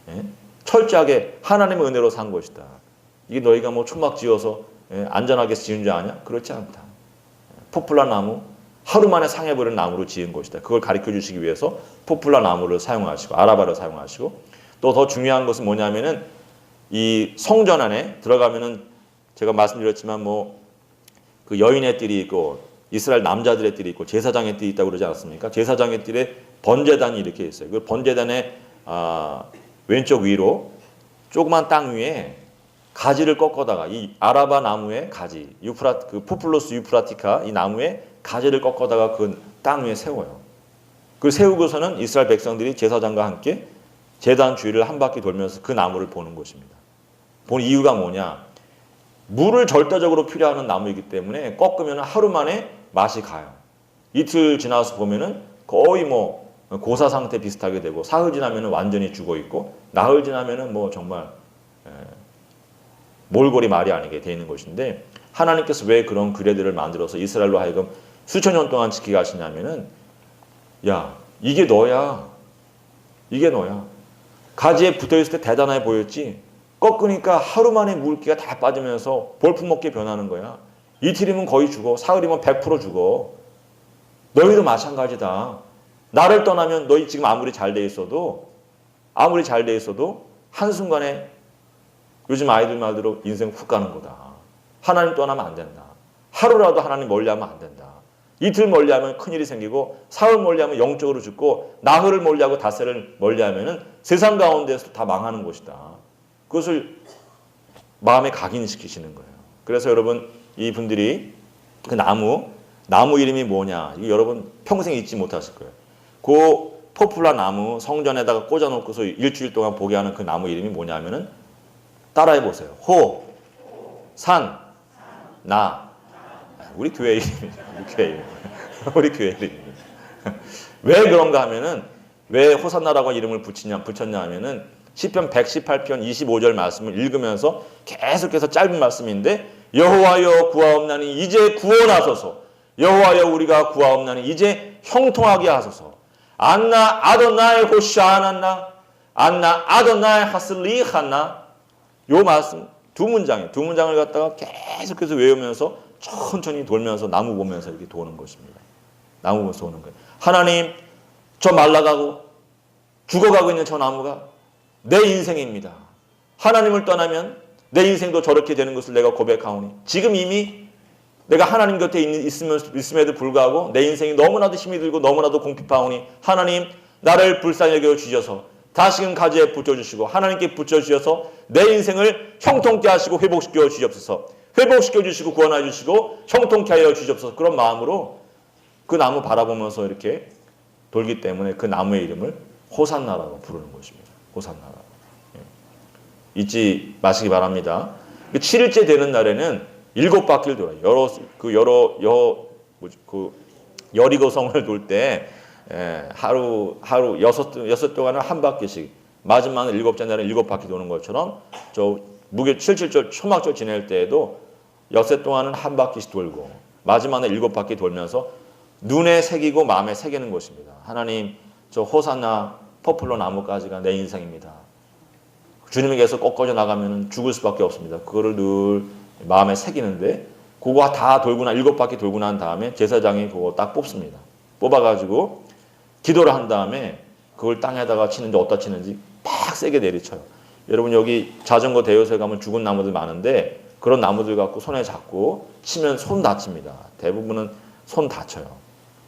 예? 철저하게 하나님의 은혜로 산 것이다. 이게 너희가 초막 지어서 안전하게 지은 줄 아냐? 그렇지 않다. 포플라 나무, 하루 만에 상해버린 나무로 지은 것이다. 그걸 가르쳐 주시기 위해서 포플라 나무를 사용하시고 아라바를 사용하시고, 또 더 중요한 것은 뭐냐면은 이 성전 안에 들어가면은 제가 말씀드렸지만 그 여인의 뜰이 있고 이스라엘 남자들의 뜰이 있고 제사장의 뜰이 있다고 그러지 않았습니까? 제사장의 뜰에 번제단이 이렇게 있어요. 그 번제단의 왼쪽 위로 조그만 땅 위에 가지를 꺾어다가 이 아라바 나무의 가지, 포플로스 유프라티카 이 나무의 가지를 꺾어다가 그 땅 위에 세워요. 그 세우고서는 이스라엘 백성들이 제사장과 함께 제단 주위를 한 바퀴 돌면서 그 나무를 보는 것입니다. 본 이유가 뭐냐? 물을 절대적으로 필요하는 나무이기 때문에 꺾으면 하루 만에 맛이 가요. 이틀 지나서 보면은 거의 고사 상태 비슷하게 되고, 사흘 지나면은 완전히 죽어 있고, 나흘 지나면은 정말 몰골이 말이 아니게 되어 있는 것인데, 하나님께서 왜 그런 규례들을 만들어서 이스라엘로 하여금 수천 년 동안 지키게 하시냐면은, 야, 이게 너야. 이게 너야. 가지에 붙어있을 때 대단해 보였지? 꺾으니까 하루 만에 물기가 다 빠지면서 볼품없게 변하는 거야. 이틀이면 거의 죽어. 사흘이면 100% 죽어. 너희도 마찬가지다. 나를 떠나면 너희 지금 아무리 잘 돼 있어도 한순간에 요즘 아이들 말대로 인생 훅 가는 거다. 하나님 떠나면 안 된다. 하루라도 하나님 멀리하면 안 된다. 이틀 멀리하면 큰일이 생기고, 사흘 멀리하면 영적으로 죽고, 나흘을 멀리하고 닷새를 멀리하면 세상 가운데서 다 망하는 것이다. 그것을 마음에 각인시키시는 거예요. 그래서 여러분, 이분들이 그 나무 이름이 뭐냐? 이거 여러분 평생 잊지 못하실 거예요. 그 포플라 나무 성전에다가 꽂아놓고서 일주일 동안 보게 하는 그 나무 이름이 뭐냐면은, 따라해 보세요. 호, 산, 나. 우리 교회 이름이죠. 우리 교회 이름입니다. 왜 그런가 하면은, 왜 호산나라고 이름을 붙였냐 하면은 시편 118편 25절 말씀을 읽으면서 계속해서 짧은 말씀인데, 여호와여 구하옵나니 이제 구원하소서. 여호와여 우리가 구하옵나니 이제 형통하게 하소서. 안나 아도나이 호샤나나 안나 아도나이 하슬리하나. 요 말씀 두 문장을 갖다가 계속해서 외우면서 천천히 돌면서 나무 보면서 이렇게 도는 것입니다. 나무 보면서 도는 거예요. 하나님, 저 말라가고 죽어가고 있는 저 나무가 내 인생입니다. 하나님을 떠나면 내 인생도 저렇게 되는 것을 내가 고백하오니 지금 이미 내가 하나님 곁에 있음에도 불구하고 내 인생이 너무나도 힘이 들고 너무나도 공핍하오니 하나님 나를 불쌍히 여겨 주셔서 다시금 가지에 붙여주시고 하나님께 붙여주셔서 내 인생을 형통케 하시고 회복시켜 주시옵소서. 회복시켜 주시고 구원해 주시고 형통케 하여 주시옵소서. 그런 마음으로 그 나무 바라보면서 이렇게 돌기 때문에 그 나무의 이름을 호산나라고 부르는 것입니다. 호산나라. 잊지 마시기 바랍니다. 7일째 되는 날에는 7바퀴를 돌아요. 여리고성을 돌 때 하루 6동안은 한 바퀴씩, 마지막은 7째 날에 7바퀴 도는 것처럼 저 무교 77절 초막절 지낼 때에도 6동안은 한 바퀴씩 돌고 마지막에 7바퀴 돌면서 눈에 새기고 마음에 새기는 것입니다. 하나님, 저 호산나 포플러 나무까지가 내 인생입니다. 주님에게서 꺾어져 나가면 죽을 수밖에 없습니다. 그거를 늘 마음에 새기는데 그거 다 돌고 7바퀴 돌고 난 다음에 제사장이 그거 딱 뽑습니다. 뽑아가지고 기도를 한 다음에 그걸 땅에다가 치는지 어디다 치는지 팍 세게 내리쳐요. 여러분 여기 자전거 대여소에 가면 죽은 나무들 많은데 그런 나무들 갖고 손에 잡고 치면 손 다칩니다. 대부분은 손 다쳐요.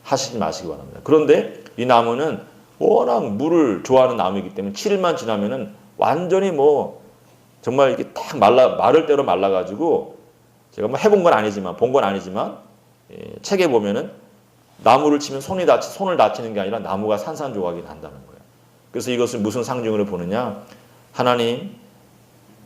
하시지 마시기 바랍니다. 그런데 이 나무는 워낙 물을 좋아하는 나무이기 때문에 7일만 지나면은 완전히 뭐 정말 이게 딱 마를 대로 말라가지고 제가 뭐 해본 건 아니지만 본 건 아니지만 책에 보면은 나무를 치면 손을 다치는 게 아니라 나무가 산산조각이 난다는 거예요. 그래서 이것을 무슨 상징으로 보느냐? 하나님,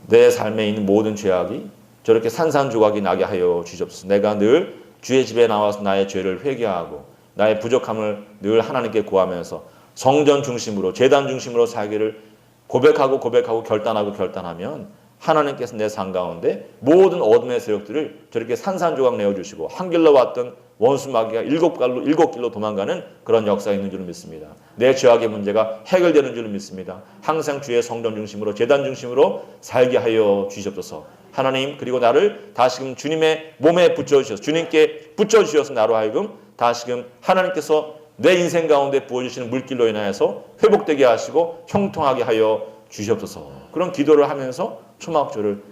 내 삶에 있는 모든 죄악이 저렇게 산산조각이 나게 하여 주시옵소서. 내가 늘 주의 집에 나와서 나의 죄를 회개하고 나의 부족함을 늘 하나님께 구하면서 성전 중심으로 제단 중심으로 살기를 고백하고 결단하면 하나님께서 내 삶 가운데 모든 어둠의 세력들을 저렇게 산산조각 내어주시고 한 길로 왔던 원수 마귀가 7길로 도망가는 그런 역사가 있는 줄 믿습니다. 내 죄악의 문제가 해결되는 줄 믿습니다. 항상 주의 성전 중심으로 제단 중심으로 살게 하여 주시옵소서. 하나님, 그리고 나를 다시금 주님의 몸에 붙여주셔서 주님께 붙여주셔서 나로 하여금 다시금 하나님께서 내 인생 가운데 부어주시는 물길로 인하여서 회복되게 하시고 형통하게 하여 주시옵소서. 그런 기도를 하면서 초막절을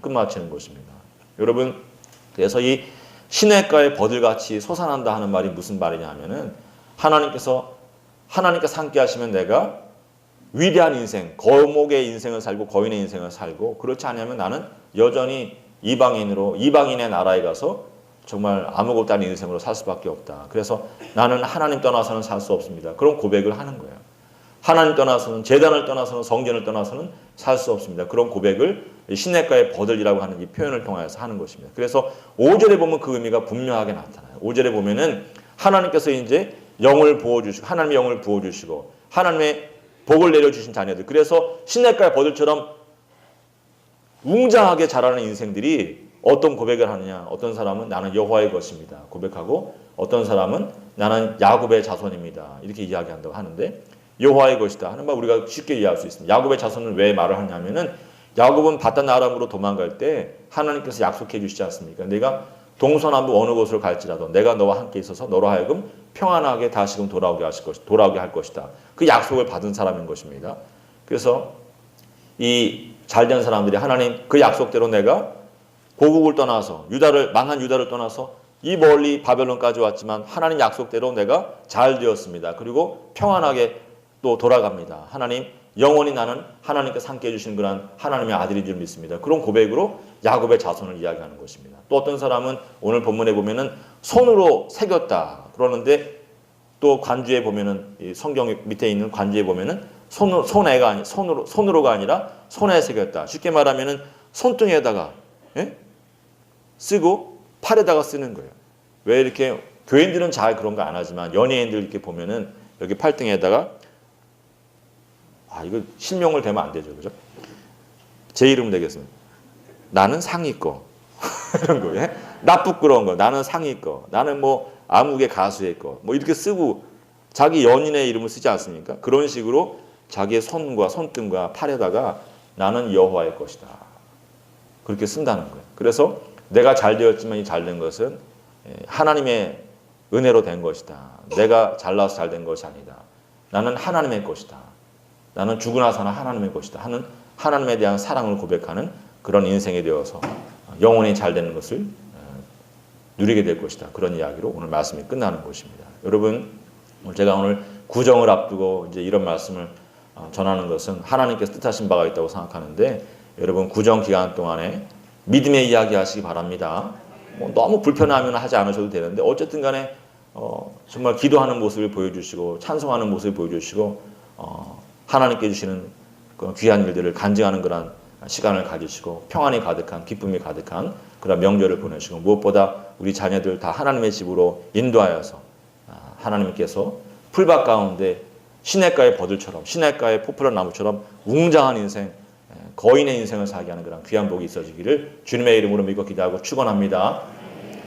끝마치는 것입니다. 여러분, 그래서 이 시냇가에 버들같이 솟아난다 하는 말이 무슨 말이냐 하면은 하나님께서 함께 하시면 내가 위대한 인생, 거목의 인생을 살고 거인의 인생을 살고, 그렇지 않으면 나는 여전히 이방인의 나라에 가서 정말 아무것도 아닌 인생으로 살 수밖에 없다. 그래서 나는 하나님 떠나서는 살 수 없습니다. 그런 고백을 하는 거예요. 하나님 떠나서는, 제단을 떠나서는, 성전을 떠나서는 살 수 없습니다. 그런 고백을 시냇가의 버들이라고 하는 이 표현을 통해서 하는 것입니다. 그래서 5절에 보면 그 의미가 분명하게 나타나요. 5절에 보면은 하나님께서 이제 영을 부어주시고, 하나님의 영을 부어주시고, 하나님의 복을 내려주신 자녀들. 그래서 시냇가의 버들처럼 웅장하게 자라는 인생들이 어떤 고백을 하느냐. 어떤 사람은 나는 여호와의 것입니다. 고백하고, 어떤 사람은 나는 야곱의 자손입니다. 이렇게 이야기한다고 하는데, 여호와의 것이다 하는 말 우리가 쉽게 이해할 수 있습니다. 야곱의 자손은 왜 말을 하냐면은 야곱은 바단 아람으로 도망갈 때 하나님께서 약속해 주시지 않습니까? 내가 동서남북 어느 곳으로 갈지라도 내가 너와 함께 있어서 너로 하여금 평안하게 다시금 돌아오게 할 것이다. 그 약속을 받은 사람인 것입니다. 그래서 이 잘된 사람들이 하나님 그 약속대로 내가 고국을 떠나서 망한 유다를 떠나서 이 멀리 바벨론까지 왔지만 하나님 약속대로 내가 잘 되었습니다. 그리고 평안하게 또 돌아갑니다. 하나님, 영원히 나는 하나님께서 함께 해주시는 그런 하나님의 아들인 줄 믿습니다. 그런 고백으로 야곱의 자손을 이야기하는 것입니다. 또 어떤 사람은 오늘 본문에 보면은 손으로 새겼다 그러는데, 또 관주에 보면은 이 성경 밑에 있는 관주에 보면은 손으로가 아니라 손에 새겼다. 쉽게 말하면은 손등에다가 쓰고 팔에다가 쓰는 거예요. 왜 이렇게 교인들은 잘 그런 거 안 하지만 연예인들 이렇게 보면은 여기 팔등에다가 이거 실명을 대면 안 되죠, 그죠? 제 이름 되겠습니다. 나는 상위 거 이런 거, 나 부끄러운 거, 나는 상위 거, 나는 뭐 아무개 가수의 거, 뭐 이렇게 쓰고 자기 연인의 이름을 쓰지 않습니까? 그런 식으로 자기의 손과 손등과 팔에다가 나는 여호와의 것이다. 그렇게 쓴다는 거예요. 그래서 내가 잘 되었지만 이 잘 된 것은 하나님의 은혜로 된 것이다. 내가 잘나서 잘 된 것이 아니다. 나는 하나님의 것이다. 나는 죽으나 사나 하나님의 것이다 하는 하나님에 대한 사랑을 고백하는 그런 인생이 되어서 영원히 잘 되는 것을 누리게 될 것이다. 그런 이야기로 오늘 말씀이 끝나는 것입니다. 여러분, 제가 오늘 구정을 앞두고 이제 이런 말씀을 전하는 것은 하나님께서 뜻하신 바가 있다고 생각하는데, 여러분 구정 기간 동안에 믿음의 이야기 하시기 바랍니다. 너무 불편하면 하지 않으셔도 되는데 어쨌든 간에 정말 기도하는 모습을 보여주시고 찬송하는 모습을 보여주시고 하나님께 주시는 그런 귀한 일들을 간증하는 그런 시간을 가지시고 평안이 가득한 기쁨이 가득한 그런 명절을 보내시고, 무엇보다 우리 자녀들 다 하나님의 집으로 인도하여서 하나님께서 풀밭 가운데 시냇가의 버들처럼 시냇가의 포플한 나무처럼 웅장한 인생, 거인의 인생을 살게 하는 그런 귀한 복이 있어지기를 주님의 이름으로 믿고 기도하고 축원합니다.